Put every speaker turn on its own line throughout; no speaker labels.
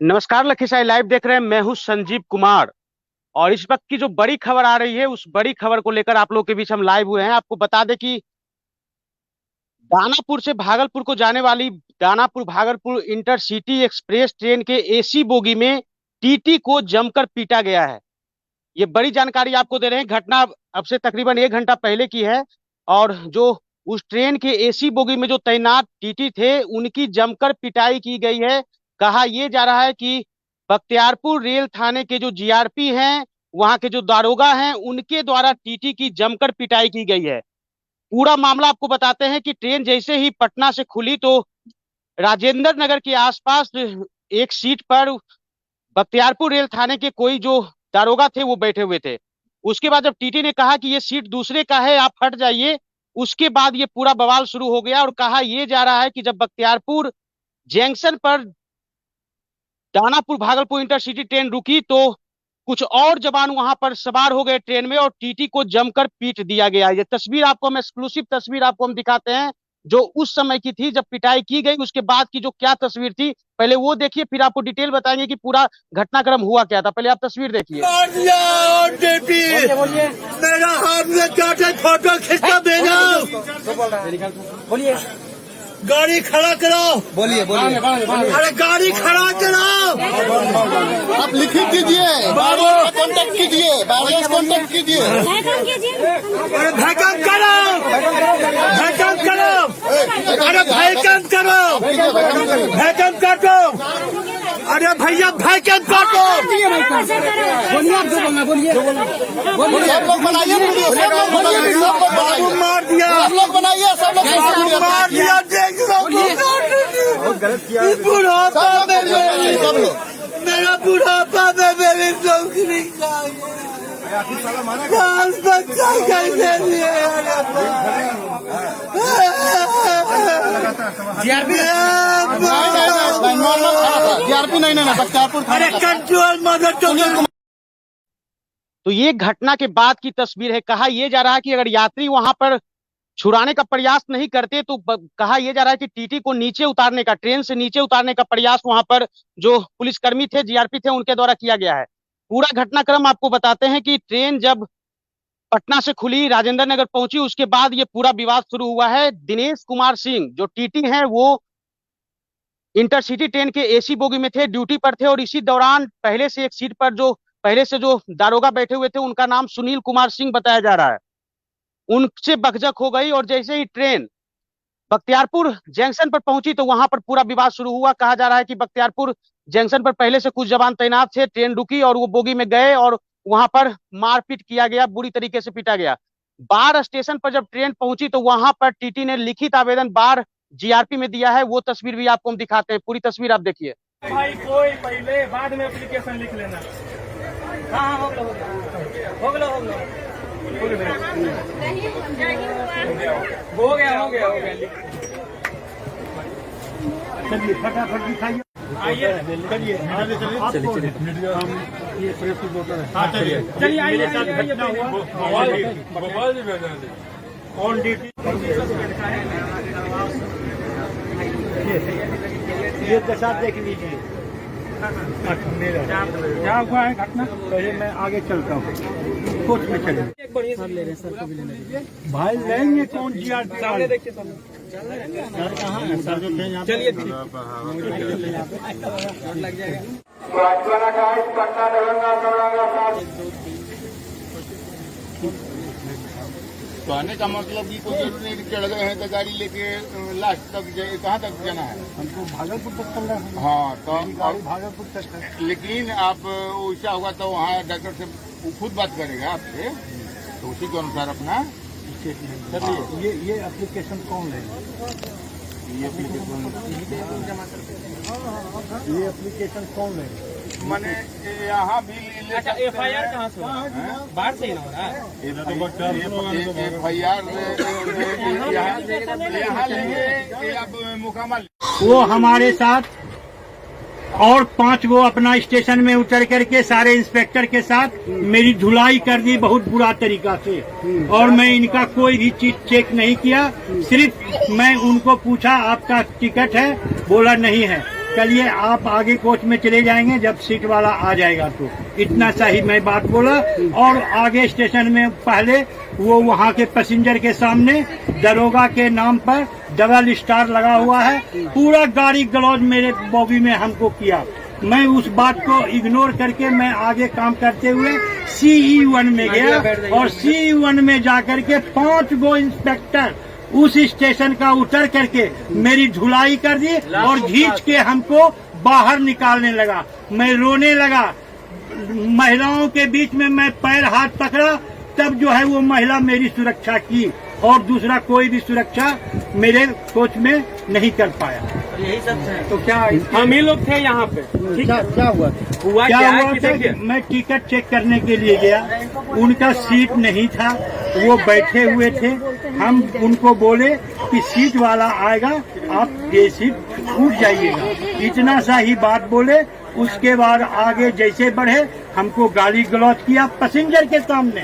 नमस्कार, लखीसराय लाइव देख रहे हैं। मैं हूं संजीव कुमार और इस वक्त की जो बड़ी खबर आ रही है उस बड़ी खबर को लेकर आप लोग के बीच हम लाइव हुए हैं। आपको बता दें कि दानापुर से भागलपुर को जाने वाली Danapur Bhagalpur intercity express train के एसी बोगी में टीटी को जमकर पीटा गया है। ये बड़ी जानकारी आपको दे रहे हैं। घटना अब से तकरीबन 1 घंटा पहले की है और जो उस ट्रेन के एसी बोगी में जो तैनात टीटी थे उनकी जमकर पिटाई की गई है। कहा यह जा रहा है कि बख्तियारपुर रेल थाने के जो जीआरपी हैं, वहां के जो दारोगा हैं, उनके द्वारा टीटी की जमकर पिटाई की गई है। पूरा मामला आपको बताते हैं कि ट्रेन जैसे ही पटना से खुली तो राजेंद्र नगर के आसपास एक सीट पर बख्तियारपुर रेल थाने के कोई जो दारोगा थे वो बैठे हुए थे। उसके बाद जब टीटी ने कहा कि ये सीट दूसरे का है, आप हट जाइए, उसके बाद ये पूरा बवाल शुरू हो गया। और कहा यह जा रहा है कि जब बख्तियारपुर जंक्शन पर दानापुर भागलपुर इंटरसिटी ट्रेन रुकी तो कुछ और जवान वहां पर सवार हो गए ट्रेन में और टीटी को जमकर पीट दिया गया। ये तस्वीर आपको हम एक्सक्लूसिव तस्वीर आपको हम दिखाते हैं जो उस समय की थी जब पिटाई की गई। उसके बाद की जो क्या तस्वीर थी पहले वो देखिए, फिर आपको डिटेल बताएंगे कि पूरा घटनाक्रम हुआ क्या था। पहले आप तस्वीर देखिए।
मेरा हाथ में काटे, फोटो खींच कर भेजा। बोलिए, गाड़ी खड़ा करो। बोलिए बोलिए, अरे गाड़ी खड़ा करो।
आप लिखित कीजिए, बाबू कांटेक्ट कीजिए, बाबू कांटेक्ट कीजिए।
अरे भैकम करो, भैकम करो, अरे भैकम करो, भैकम काटो, अरे भैया भैकम काटो।
बोलिए, सब लोग बनाइए वीडियो, सब लोग बनाइए, सब लोग बनाइए,
मार दिया,
सब लोग बनाइए, सब लोग
मार दिया। देख लो, बुढ़ापा में मेरा बुढ़ापा में मेरी नौकरी बच्चा कैसे लिए।
जीआरपी नहीं बख्तियारपुर।
अरे कंट्रोल मदद।
तो ये घटना के बाद की तस्वीर है। कहा यह जा रहा है कि अगर यात्री वहां पर छुड़ाने का प्रयास नहीं करते तो कहा यह जा रहा है कि टीटी को नीचे उतारने का, ट्रेन से नीचे उतारने का प्रयास वहां पर जो पुलिसकर्मी थे, जीआरपी थे, उनके द्वारा किया गया है। पूरा घटनाक्रम आपको बताते हैं कि ट्रेन जब पटना से खुली, राजेंद्र नगर पहुंची, उसके बाद ये पूरा विवाद शुरू हुआ है। दिनेश कुमार सिंह जो टीटी हैं वो इंटरसिटी ट्रेन के एसी बोगी में थे, ड्यूटी पर थे और इसी दौरान पहले से एक सीट पर जो पहले से जो दारोगा बैठे हुए थे उनका नाम सुनील कुमार सिंह बताया जा रहा है, उनसे बकझक हो गई। और जैसे ही ट्रेन बख्तियारपुर जंक्शन पर पहुंची तो वहां पर पूरा विवाद शुरू हुआ। कहा जा रहा है कि बख्तियारपुर जंक्शन पर पहले से कुछ जवान तैनात थे, ट्रेन रुकी और वो बोगी में गए और वहां पर मारपीट किया गया, बुरी तरीके से पीटा गया। बार स्टेशन पर जब ट्रेन पहुंची तो वहां पर टीटी ने लिखित आवेदन बार जीआरपी में दिया है। वो तस्वीर भी आपको हम दिखाते हैं, पूरी तस्वीर आप देखिए।
भाई कोई पहले बाद में एप्लीकेशन लिख लेना। हाँ हो गया चलिए फटाफट दिखाइए। आइए चलिए, चलिए हम ये प्रेस रिपोर्टर है। हाँ चलिए चलिए, आइए ऑन ड्यूटी। ये दशा देख लीजिए। क्या हुआ है घटना, पहले मैं आगे चलता हूँ, कोच में चले। सर ले रहे सर को भी लेने भाई, लेंगे कौन जीआरपी सामने देखिए। सर कहाँ है सर, जो थे यहाँ। चलिए लग जाएगा।
कहने का मतलब कि कोई जरूरी नहीं चढ़ गए हैं तो गाड़ी लेके लास्ट तक कहाँ तक जाना है?
हमको भागलपुर तक चल रहा है।
हाँ तो
गाड़ी भागलपुर तक है।
लेकिन आप वैसा होगा तो वहाँ डॉक्टर से खुद बात करेगा आपसे, तो उसी के अनुसार अपना
स्टेटमेंट। चलिए ये एप्लीकेशन कौन लेगा?
ये
एप्लीकेशन कौन लेगा?
मैंने यहाँ भी
अच्छा, एफआईआर कहाँ से बाहर से ही ना हो रहा है?
एफआईआर यहाँ लेंगे आप मुकामा।
वो हमारे साथ और 5 गो अपना स्टेशन में उतर करके सारे इंस्पेक्टर के साथ मेरी धुलाई कर दी बहुत बुरा तरीका से। और मैं इनका कोई भी चीज चेक नहीं किया, सिर्फ मैं उनको पूछा आपका टिकट है, बोला नहीं है। चलिए आप आगे कोच में चले जाएंगे जब सीट वाला आ जाएगा तो। इतना सा ही मैं बात बोला। और आगे स्टेशन में पहले वो वहाँ के पैसेंजर के सामने दरोगा के नाम पर डबल स्टार लगा हुआ है, पूरा गाड़ी गलौज मेरे बॉगी में हमको किया। मैं उस बात को इग्नोर करके मैं आगे काम करते हुए CE1 में गया और CE1 में जाकर के 5 गो इंस्पेक्टर उस स्टेशन का उतर करके मेरी धुलाई कर दी और खींच के हमको बाहर निकालने लगा। मैं रोने लगा। महिलाओं के बीच में मैं पैर हाथ पकड़ा, तब जो है वो महिला मेरी सुरक्षा की और दूसरा कोई भी सुरक्षा मेरे कोच में नहीं कर पाया।
यही सब है।
तो क्या हम ही लोग थे यहाँ पे?
क्या हुआ
था कि मैं टिकट चेक करने के लिए गया, उनका सीट नहीं था, वो बैठे हुए थे। हम उनको बोले कि सीट वाला आएगा, आप ये सीट उठ जाइएगा। इतना सा ही बात बोले। उसके बाद आगे जैसे बढ़े हमको गाली गलौज किया पैसेंजर के सामने।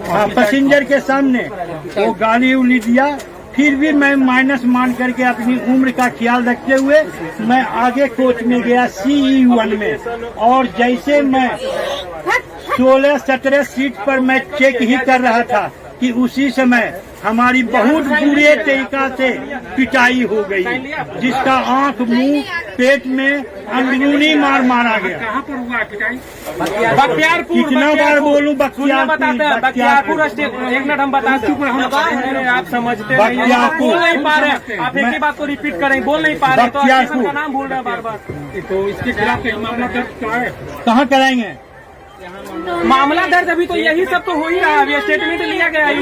हाँ, पैसेंजर के सामने वो गाली उली दिया। फिर भी मैं माइनस मान करके अपनी उम्र का ख्याल रखते हुए मैं आगे कोच में गया CE1 में। और जैसे मैं 16-17 सीट पर मैं चेक ही कर रहा था कि उसी समय हमारी बहुत बुरे तरीका से पिटाई हो गई, जिसका आंख, मुंह, पेट में अंदरूनी मार मारा गया।
कहाँ पर हुआ पिटाई? बख्तियारपुर।
कितना बार बोलूं बख्तियारपुर?
बख्तियारपुर स्टेशन। एक मिनट हम बताते हैं, आप समझते
बख्तियारपुर।
बोल नहीं पा रहे, आप एक ही बात को रिपीट करें, बोल नहीं पा रहे तो स्टेशन का नाम भूल रहे हैं बार बार।
तो इसके खिलाफ मामला दर्ज कहाँ कराएंगे?
मामला दर्ज अभी तो यही सब तो हो ही रहा है। अभी स्टेटमेंट लिया गया है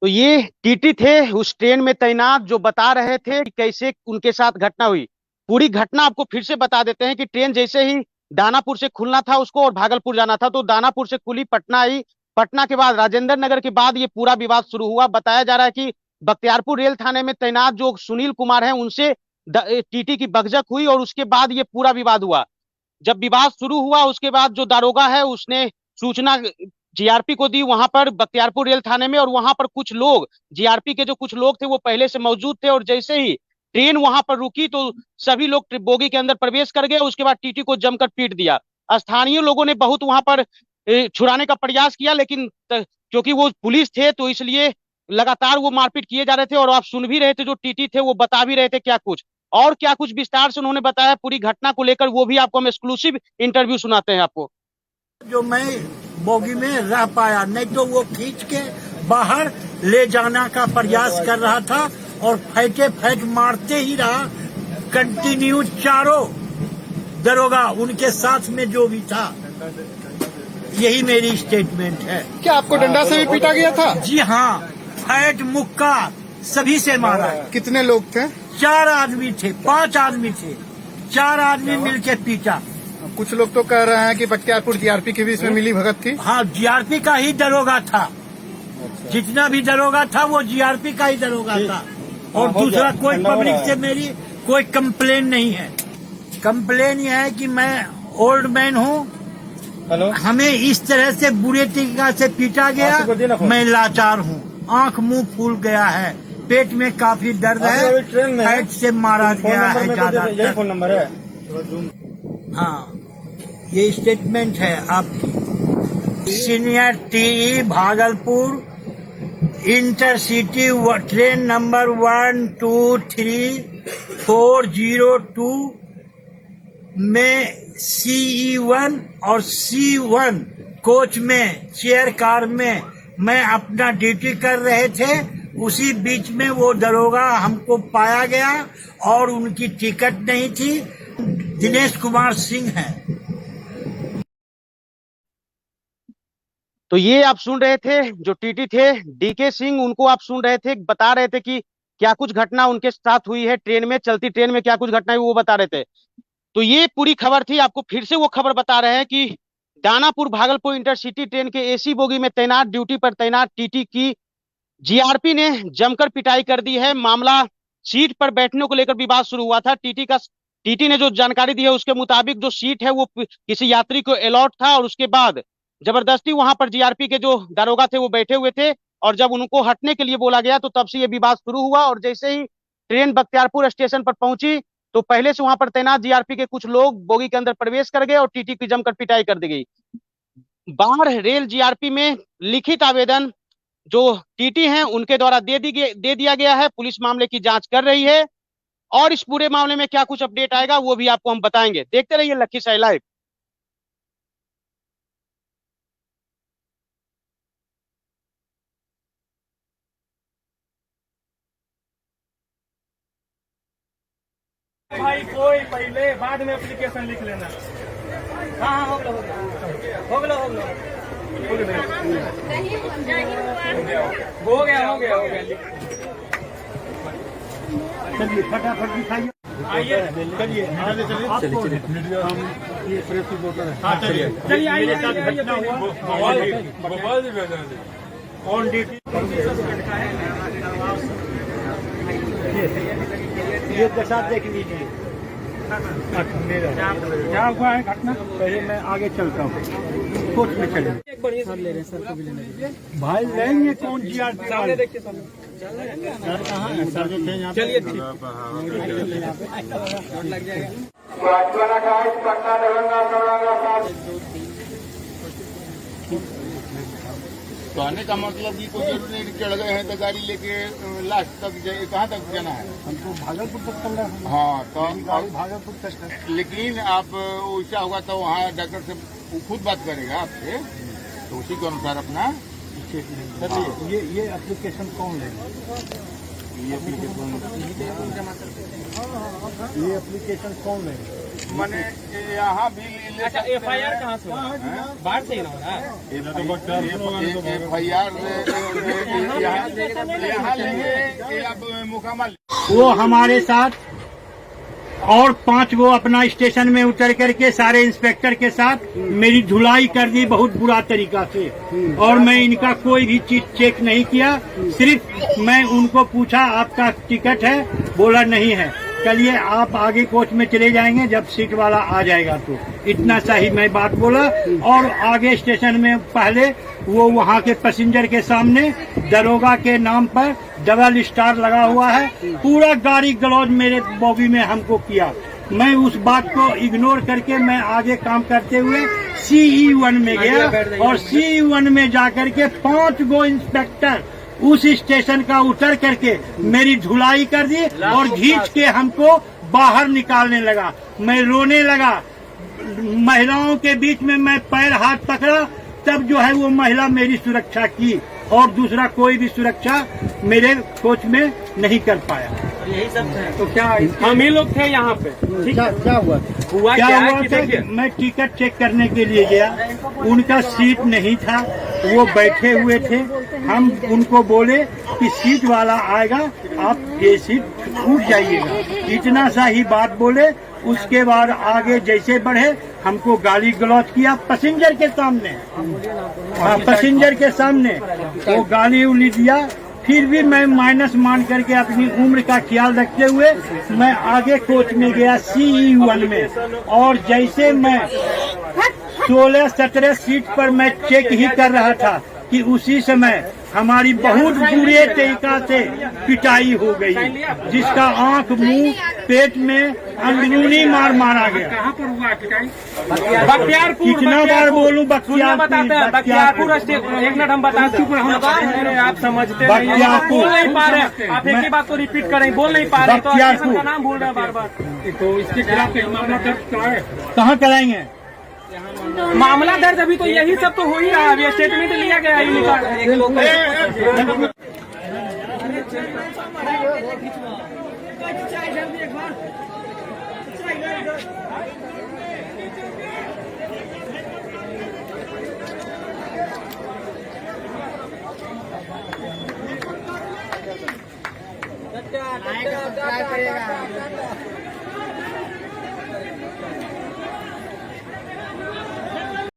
तो ये टीटी थे उस ट्रेन में तैनात, जो बता रहे थे कि कैसे उनके साथ घटना हुई। पूरी घटना आपको फिर से बता देते हैं कि ट्रेन जैसे ही दानापुर से खुलना था उसको और भागलपुर जाना था, तो दानापुर से खुली, पटना आई। पटना के बाद राजेंद्र नगर के बाद ये पूरा विवाद शुरू हुआ। बताया जा रहा है कि बख्तियारपुर रेल थाने में तैनात जो सुनील कुमार हैं उनसे टीटी की बकझक हुई और उसके बाद ये पूरा विवाद हुआ। जब विवाद शुरू हुआ उसके बाद जो दारोगा है उसने सूचना जीआरपी को दी वहां पर बख्तियारपुर रेल थाने में, और वहां पर कुछ लोग, जीआरपी के जो कुछ लोग थे वो पहले से मौजूद थे, और जैसे ही ट्रेन वहां पर रुकी तो सभी लोग बोगी के अंदर प्रवेश कर गए। उसके बाद टीटी को जमकर पीट दिया। स्थानीय लोगों ने बहुत वहां पर छुड़ाने का प्रयास किया, लेकिन क्योंकि वो पुलिस थे तो इसलिए लगातार वो मारपीट किए जा रहे थे। और आप सुन भी रहे थे, जो टीटी थे वो बता भी रहे थे क्या कुछ विस्तार से उन्होंने बताया पूरी घटना को लेकर। वो भी आपको हम एक्सक्लूसिव इंटरव्यू सुनाते हैं आपको।
जो मैं बोगी में रह पाया, नहीं तो वो खींच के बाहर ले जाने का प्रयास कर रहा था और फैटे फैट मारते ही रहा कंटिन्यू। चारों दरोगा उनके साथ में जो भी था, यही मेरी स्टेटमेंट है।
क्या आपको डंडा से भी पीटा गया था?
जी हाँ, फैट मुक्का सभी से मारा।
कितने लोग थे?
4 आदमी थे, 5 आदमी थे, 4 आदमी मिलके पीटा।
कुछ लोग तो कह रहे हैं कि बख्तियारपुर जीआरपी के बीच में मिली भगत थी।
हाँ, जीआरपी का ही दरोगा था। जितना भी दरोगा था वो जीआरपी का ही दरोगा था। और दूसरा कोई पब्लिक से मेरी कोई कंप्लेन नहीं है। कंप्लेन यह है कि मैं ओल्ड मैन हूँ, हमें इस तरह से बुरे तरीका से पीटा गया। मैं लाचार हूँ, आंख मुंह फूल गया है, पेट में काफी दर्द है, फैट से मारा गया है ज्यादा। फोन नंबर है। हाँ, ये स्टेटमेंट है आपकी। Senior T Bhagalpur intercity train number 123402 में CE1 और C1 कोच में चेयर कार में मैं अपना ड्यूटी कर रहे थे। उसी बीच में वो दरोगा हमको पाया गया और उनकी टिकट नहीं थी। दिनेश कुमार सिंह है।
तो ये आप सुन रहे थे, जो टीटी थे डीके सिंह, उनको आप सुन रहे थे, बता रहे थे कि क्या कुछ घटना उनके साथ हुई है ट्रेन में, चलती ट्रेन में क्या कुछ घटना हुई वो बता रहे थे। तो ये पूरी खबर थी। आपको फिर से वो खबर बता रहे हैं कि दानापुर भागलपुर इंटरसिटी ट्रेन के एसी बोगी में तैनात, ड्यूटी पर तैनात टीटी की जीआरपी ने जमकर पिटाई कर दी है। मामला सीट पर बैठने को लेकर विवाद शुरू हुआ था। टीटी ने जो जानकारी दी है उसके मुताबिक जो सीट है वो किसी यात्री को अलॉट था, और उसके बाद जबरदस्ती वहां पर जीआरपी के जो दारोगा थे वो बैठे हुए थे, और जब उनको हटने के लिए बोला गया तो तब से ये विवाद शुरू हुआ। और जैसे ही ट्रेन बख्तियारपुर स्टेशन पर पहुंची तो पहले से वहां पर तैनात जीआरपी के कुछ लोग बोगी के अंदर प्रवेश कर गए और टीटी की जमकर पिटाई कर दी गई। बाढ़ रेल जीआरपी में लिखित आवेदन जो टीटी हैं उनके द्वारा दे दिया गया है। पुलिस मामले की जांच कर रही है और इस पूरे मामले में क्या कुछ अपडेट आएगा वो भी आपको हम बताएंगे। देखते रहिए लखीसराय लाइव।
भाई कोई पहले बाद में एप्लीकेशन लिख लेना। हाँ हो गया
चलिए फटाफट दिखाइए।
आइए
चलिए ये प्रेस रिपोर्टर है।
चलिए आइए
ऑन ड्यूटी ये दशा देख लीजिए। क्या हुआ है घटना? पहले मैं आगे चलता हूँ, कोच में चलिए। भाई लेंगे कौन जीआरपी वाले? सर कहाँ है? सर जो थे यहाँ चलिए
कहने का मतलब कि कोई जरूरी नहीं चढ़ गए हैं तो गाड़ी लेके लास्ट तक कहाँ तक जाना है?
हमको भागलपुर तक चल रहा है।
हाँ तो
गाड़ी भागलपुर तक है।
लेकिन आप वैसा होगा तो वहाँ डॉक्टर से वो खुद बात करेगा आपसे, तो उसी के अनुसार अपना
सर ये एप्लीकेशन कौन लेगा? ये एप्लीकेशन कौन लेगा?
मैंने यहाँ भी
अच्छा FIR कहाँ से बाहर से ही ना हो रहा है?
FIR यहाँ लेंगे कि आप मुकामा?
वो हमारे साथ और 5 गो अपना स्टेशन में उतर करके सारे इंस्पेक्टर के साथ मेरी धुलाई कर दी बहुत बुरा तरीका से। और मैं इनका कोई भी चीज चेक नहीं किया, सिर्फ मैं उनको पूछा आपका टिकट है, बोला नहीं है, चलिए आप आगे कोच में चले जाएंगे जब सीट वाला आ जाएगा तो। इतना सा ही मैं बात बोला। और आगे स्टेशन में पहले वो वहाँ के पैसेंजर के सामने दरोगा के नाम पर डबल स्टार लगा हुआ है, पूरा गाड़ी गलौज मेरे बॉगी में हमको किया। मैं उस बात को इग्नोर करके मैं आगे काम करते हुए CE1 में गया और CE1 में जाकर के 5 गो इंस्पेक्टर उस स्टेशन का उतर करके मेरी धुलाई कर दी और खींच के हमको बाहर निकालने लगा। मैं रोने लगा। महिलाओं के बीच में मैं पैर हाथ पकड़ा, तब जो है वो महिला मेरी सुरक्षा की और दूसरा कोई भी सुरक्षा मेरे कोच में नहीं कर पाया।
यही सब है।
तो क्या
हम ही लोग थे यहाँ पे।
क्या हुआ
क्या हुआ
था कि मैं टिकट चेक करने के लिए गया, उनका सीट नहीं था, वो बैठे हुए थे। हम उनको बोले कि सीट वाला आएगा, आप ये सीट उठ जाइएगा, इतना सा ही बात बोले। उसके बाद आगे जैसे बढ़े हमको गाली गलौज किया पैसेंजर के सामने। हाँ, पैसेंजर के सामने वो गाली उली दिया। फिर भी मैं माइनस मान करके अपनी उम्र का ख्याल रखते हुए मैं आगे कोच में गया CE1 में। और जैसे मैं 16-17 सीट पर मैं चेक ही कर रहा था कि उसी समय हमारी बहुत बुरे तरीका से पिटाई हो गई, जिसका आंख, मुंह, पेट में अंदरूनी मार मारा गया।
कहाँ पर हुआ पिटाई? बख्तियारपुर।
कितना बार बोलूं
बख्तियारपुर। एक मिनट हम बताते हैं, आप समझते नहीं, बोल नहीं पा रहे। आप एक ही बात को रिपीट करें, बोल नहीं पा रहे तो स्टेशन का नाम भूल रहे बार बार।
तो इसके खिलाफ मामला दर्ज कहाँ कराएंगे?
मामला दर्ज अभी तो यही सब तो हो ही रहा है। अभी स्टेटमेंट लिया गया है।
क्या करेगा?